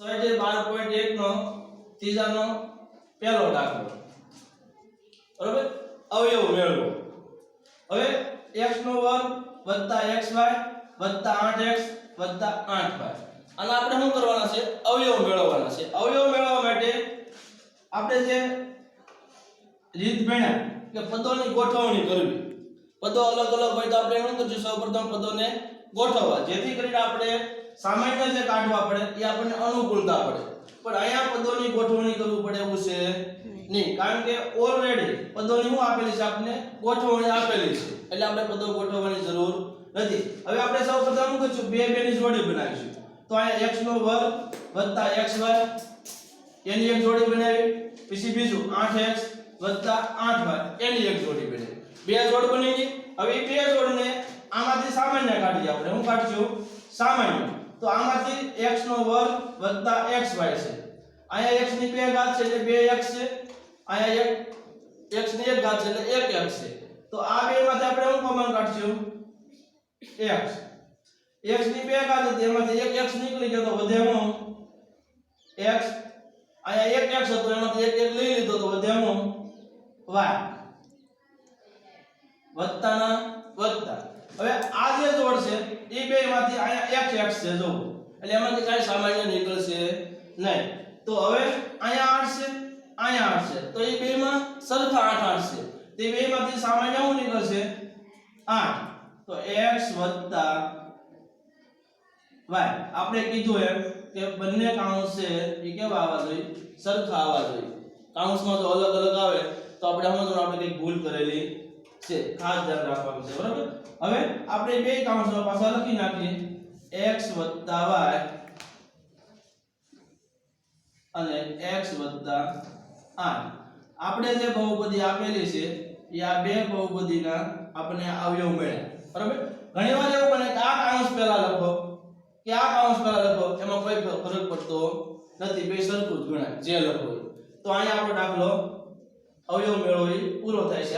તો એ 12.1 નો ત્રીજાનો પહેલો દાખલો બરોબર અવયવ મેળવો હવે x નો વર્ગ xy 8x 8y અને આપણે શું કરવાના છે અવયવ મેળવવાના છે અવયવ મેળવવા માટે આપણે જે રીત ભણ્યા કે પદોની ગોઠવણી કરવી પદો અલગ અલગ હોય તો આપણે શું કરશું સૌપ્રથમ પદોને ગોઠવવા જેથી કરીને આપણે સામાન્ય જે કાઢવા પડે એ આપણને અનુકૂળતા પડે પણ અહીંયા પદોની ગોઠવણી કરવું પડે એવું છે નહીં કારણ કે ઓલરેડી પદોની શું આપેલી છે આપણને ગોઠવણી આપેલી છે એટલે આપણે પદો ગોઠવવાની જરૂર નથી હવે આપણે સૌપ્રથમ શું કરીશું બે ની જોડી બનાવીશું તો અહીંયા x નો વર્ગ xy એની એક જોડી બનાવી પછી બીજું 8x 8y એની એક જોડી બનાવી બે જોડ બની ગઈ હવે બે જોડને આમાંથી સામાન્ય કાઢીએ આપણે શું કાઢશું સામાન્ય તો આમાંથી x નો વર્ગ xy છે અહીંયા x ની બે ઘાત છે એટલે 2x છે અહીંયા એક x ની એક ઘાત છે એટલે 1x છે તો આ બેમાંથી આપણે શું કોમન કાઢશું x x ની બે ઘાત હતી એમાંથી એક x નીકળી ગયો તો વધે હું x અહીંયા એક x હતો એમાંથી એક લઈ લીધો તો વધે હું y વત્તાના વત્તા હવે આ જે જોડ છે એ બેમાંથી અહીંયા x છે જો એટલે એમાંથી કાઈ સામાન્ય નીકળશે નહીં તો હવે અહીંયા 8 છે અહીંયા 8 છે તો એ બેમાં સરખા 8 છે તે બેમાંથી સામાન્ય શું નીકળશે 8 તો x y આપણે કીધું એમ કે બંને કાઉન્સ છે એ કેવા આવવા જોઈએ સરખા આવવા જોઈએ કાઉન્સમાં જો અલગ અલગ આવે તો આપણે સમજવાનું આપણે કઈ ભૂલ કરેલી છે ખાસ ધ્યાન રાખવાનું છે બરાબર હવે આપણે બે કાઉન્સમાં પાછા લખી નાખીએ x y અને x 8 આપણે જે બહુપદી આપેલી છે એ આ બે બહુપદીના આપણે અવયવ મળ્યા બરાબર ઘણીવાર એવું બને કે આ કાઉન્સ પહેલા લખો કે આ કાઉન્સ પહેલા લખો એમાં કોઈ ફરક પડતો નથી બે સરખું જ ગણાય જે લખો તો અહીંયા આપણો દાખલો અવયવ મેળવો પૂરો થાય છે।